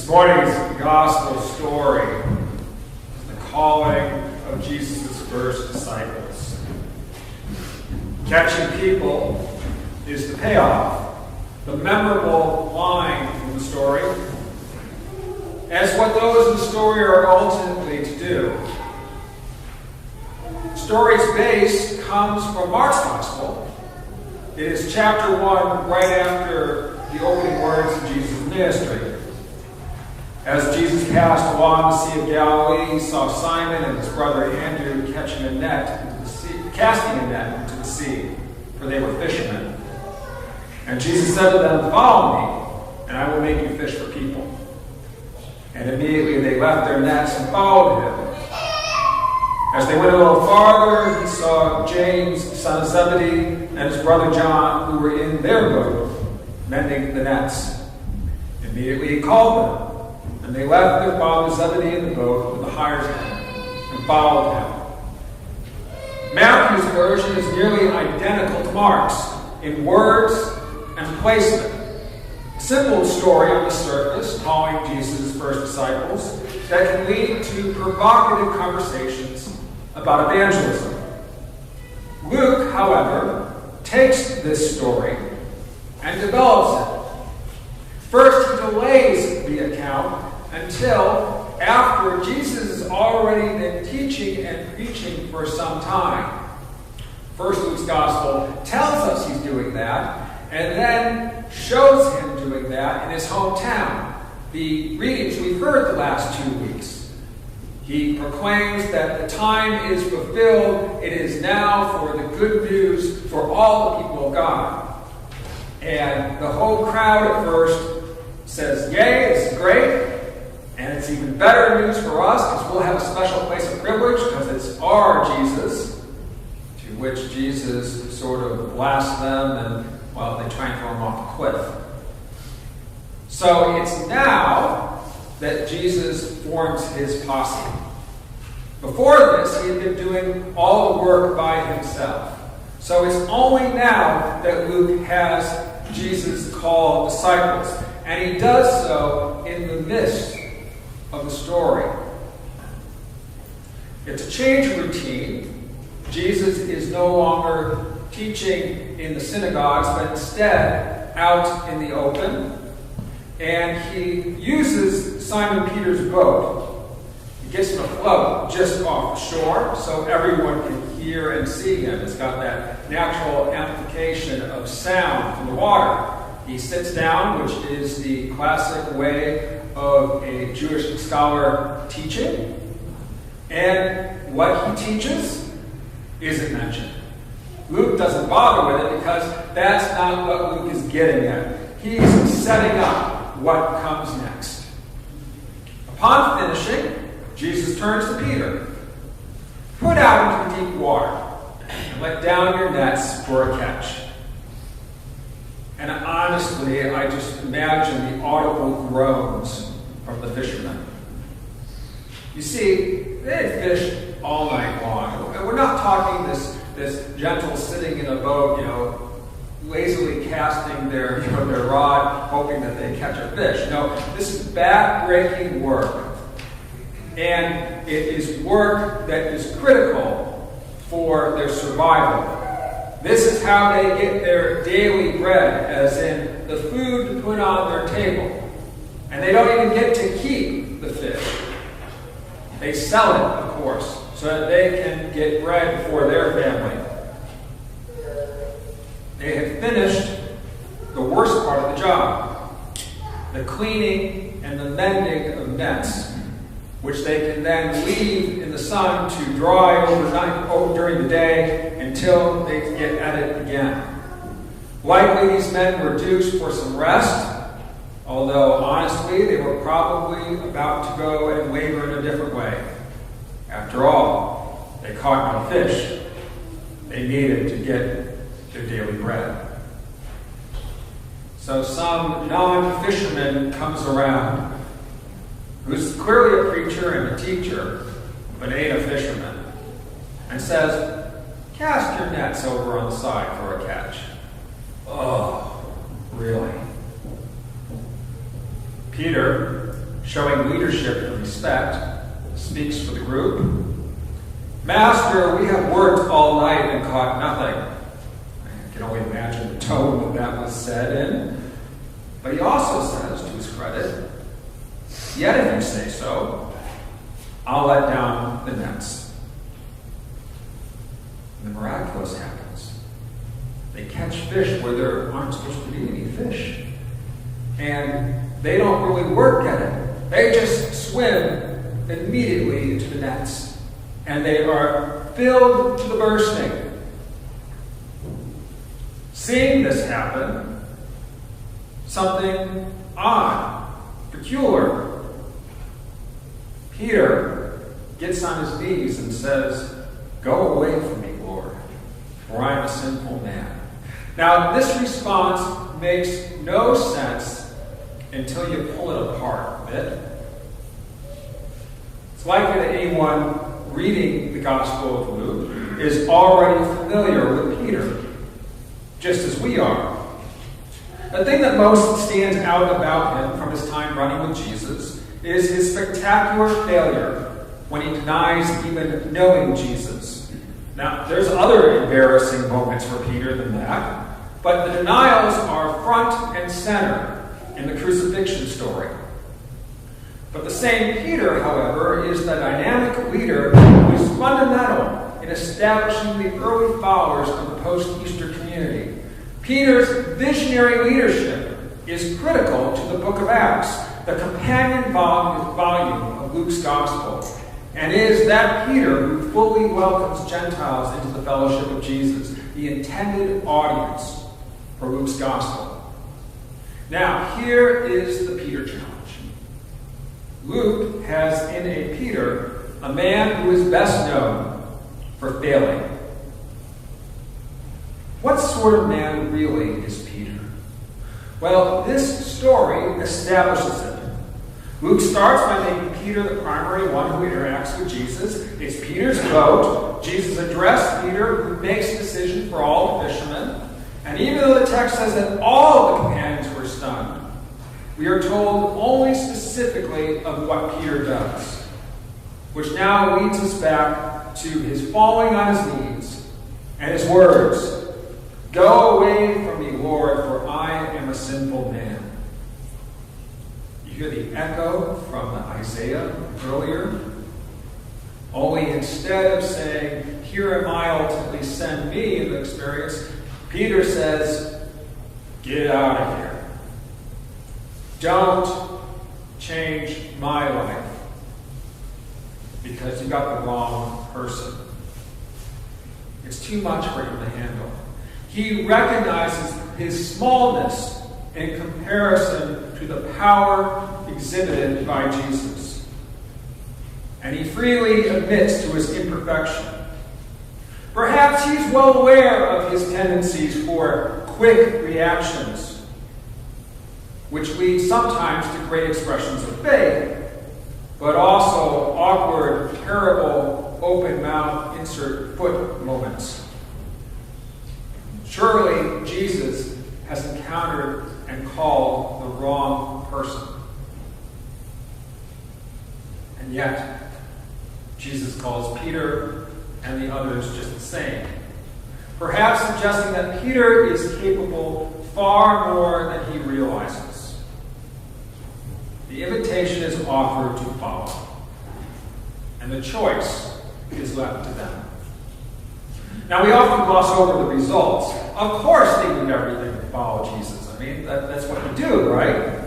This morning's gospel story is the calling of Jesus' first disciples. Catching people is the payoff, the memorable line from the story, as what those in the story are ultimately to do. The story's base comes from Mark's gospel. It is chapter 1, right after the opening words of Jesus' ministry. As Jesus passed along the Sea of Galilee, he saw Simon and his brother Andrew casting a net into the sea, for they were fishermen. And Jesus said to them, "Follow me, and I will make you fish for people." And immediately they left their nets and followed him. As they went a little farther, he saw James, son of Zebedee, and his brother John, who were in their boat, mending the nets. Immediately he called them, and they left their father Zebedee in the boat with the hired men and followed him. Matthew's version is nearly identical to Mark's in words and placement. A simple story on the surface, calling Jesus' first disciples, that can lead to provocative conversations about evangelism. Luke, however, takes this story and develops it. First, he delays the account until after Jesus has already been teaching and preaching for some time. First, Luke's gospel tells us he's doing that, and then shows him doing that in his hometown. The readings we've heard the last 2 weeks. He proclaims that the time is fulfilled. It is now for the good news for all the people of God. And the whole crowd at first says, "Yay, this is great. And it's even better news for us because we'll have a special place of privilege because it's our Jesus." To which Jesus sort of blasts them and, well, they try and throw him off the cliff. So it's now that Jesus forms his posse. Before this, he had been doing all the work by himself. So it's only now that Luke has Jesus call disciples. And he does so in the midst of the story. It's a change of routine. Jesus is no longer teaching in the synagogues, but instead out in the open. And he uses Simon Peter's boat. He gets him afloat just off the shore so everyone can hear and see him. It's got that natural amplification of sound from the water. He sits down, which is the classic way of a Jewish scholar teaching. And what he teaches isn't mentioned. Luke doesn't bother with it because that's not what Luke is getting at. He's setting up what comes next. Upon finishing, Jesus turns to Peter. "Put out into the deep water and let down your nets for a catch." And honestly, I just imagine the audible groans from the fishermen. You see, they had fished all night long. And we're not talking this gentle sitting in a boat, lazily casting their rod, hoping that they catch a fish. No, this is back-breaking work. And it is work that is critical for their survival. This is how they get their daily bread, as in the food to put on their table. And they don't even get to keep the fish. They sell it, of course, so that they can get bread for their family. They had finished the worst part of the job, the cleaning and the mending of nets, which they can then leave in the sun to dry overnight during the day until they can get at it again. Likely these men were due for some rest, although honestly they were probably about to go and labor in a different way. After all, they caught no fish. They needed to get their daily bread. So some non-fisherman comes around, who's clearly a preacher and a teacher, but ain't a fisherman, and says, "Cast your nets over on the side for a catch." Oh, really? Peter showing leadership and respect, speaks for the group. "Master, we have worked all night and caught nothing." I can only imagine the tone that was said in. But he also says, to his credit, "Yet if you say so, I'll let down the nets." And the miraculous happens. They catch fish where there aren't supposed to be any fish. And they don't really work at it. They just swim immediately into the nets. And they are filled to the bursting. Seeing this happen, something odd, peculiar. Peter gets on his knees and says, "Go away from me, Lord, for I am a sinful man." Now, this response makes no sense until you pull it apart a bit. It's likely that anyone reading the Gospel of Luke is already familiar with Peter, just as we are. The thing that most stands out about him from his time running with Jesus is his spectacular failure when he denies even knowing Jesus. Now, there's other embarrassing moments for Peter than that, but the denials are front and center in the crucifixion story. But the same Peter, however, is the dynamic leader who is fundamental in establishing the early followers of the post-Easter community. Peter's visionary leadership is critical to the book of Acts, the companion volume of Luke's Gospel, and is that Peter who fully welcomes Gentiles into the fellowship of Jesus, the intended audience for Luke's Gospel. Now, here is the Peter challenge. Luke has in a Peter a man who is best known for failing. What sort of man really is Peter? Well, this story establishes it. Luke starts by making Peter the primary one who interacts with Jesus. It's Peter's boat. Jesus addressed Peter, who makes a decision for all the fishermen. And even though the text says that all the companions were stunned, we are told only specifically of what Peter does, which now leads us back to his falling on his knees and his words, "Go away from me, Lord, for I am a sinful man." You hear the echo from Isaiah earlier, only instead of saying, "Here am I, ultimately send me," in the experience, Peter says, "Get out of here. Don't change my life because you got the wrong person." It's too much for him to handle. He recognizes his smallness in comparison to the power exhibited by Jesus. And he freely admits to his imperfection. Perhaps he's well aware of his tendencies for quick reactions, which lead sometimes to great expressions of faith, but also awkward, terrible, open-mouth, insert foot moments. Surely Jesus has encountered and called the wrong person. And yet, Jesus calls Peter and the others just the same, perhaps suggesting that Peter is capable far more than he realizes. The invitation is offered to follow, and the choice is left to them. Now, we often gloss over the results. Of course they did everything to follow Jesus. I mean, that's what you do, right?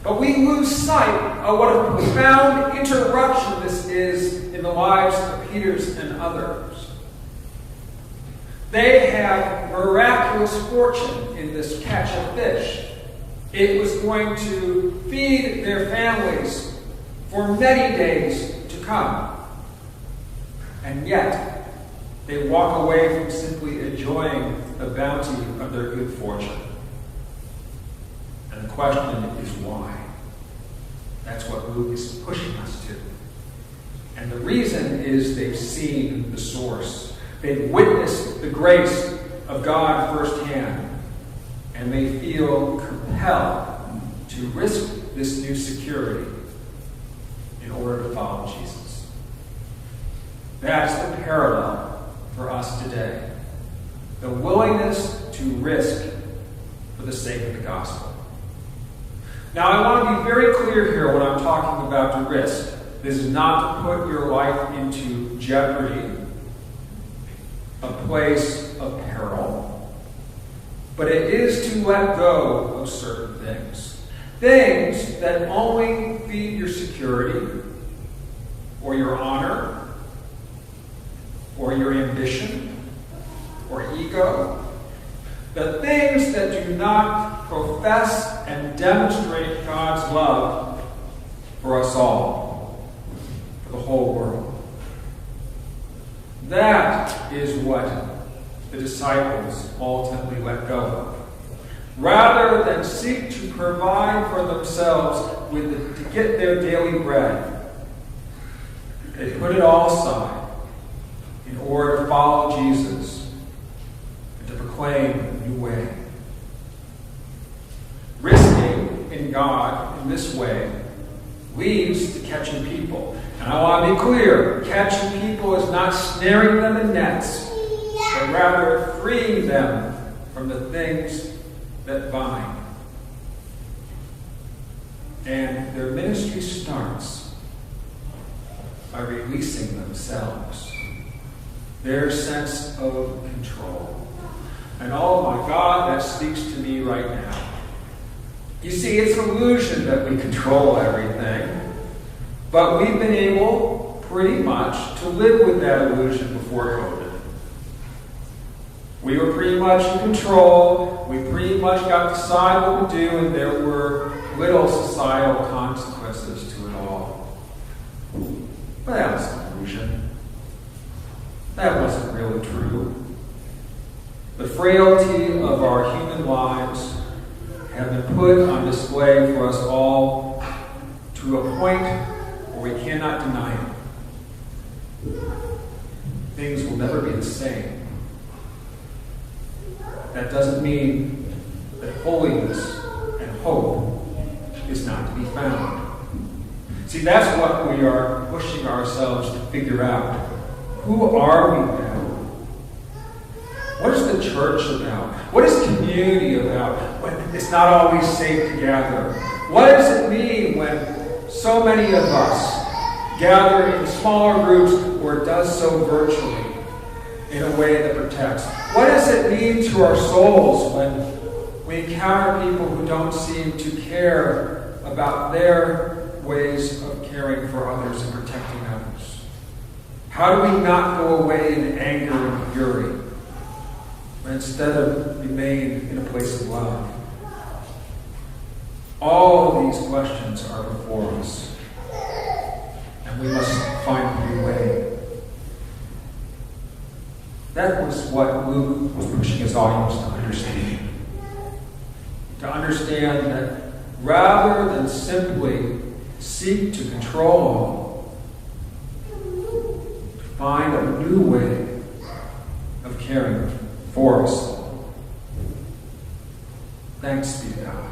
But we lose sight of what a profound interruption this is in the lives of Peter's and others. They have miraculous fortune in this catch of fish. It was going to feed their families for many days to come. And yet, they walk away from simply enjoying the bounty of their good fortune. And the question is why? That's what Luke is pushing us to. And the reason is they've seen the source. They've witnessed the grace of God firsthand. And they feel compelled to risk this new security in order to follow Jesus. That is the parallel for us today. The willingness to risk for the sake of the gospel. Now, I want to be very clear here when I'm talking about the risk. This is not to put your life into jeopardy, a place of peril, but it is to let go of certain things. Things that only feed your security, or your honor, or your ambition, or ego. The things that do not profess and demonstrate God's love for us all, for the whole world. That is what the disciples ultimately let go of. Rather than seek to provide for themselves to get their daily bread, they put it all aside in order to follow Jesus and to proclaim a new way. Risking in God in this way leads to catching people. And I want to be clear, catching people is not snaring them in nets, but rather freeing them from the things that bind. And their ministry starts by releasing themselves, their sense of control. And oh my God, that speaks to me right now. You see, it's an illusion that we control everything, but we've been able, pretty much, to live with that illusion before COVID. We were pretty much in control, we pretty much got to decide what we do, and there were little societal consequences to it all. But that was an illusion. That wasn't really true. The frailty of our human lives have been put on display for us all to a point where we cannot deny it. Things will never be the same. That doesn't mean that holiness and hope is not to be found. See, that's what we are pushing ourselves to figure out. Who are we now? What is the church about? What is community about when it's not always safe to gather? What does it mean when so many of us gather in smaller groups or does so virtually in a way that protects? What does it mean to our souls when we encounter people who don't seem to care about their ways of caring for others and protecting others? How do we not go away in anger and fury, but instead of remain in a place of love? All of these questions are before us, and we must find a new way. That was what Luke was pushing his audience to understand. To understand that rather than simply seek to control all, to find a new way of caring for us. Thanks be to God.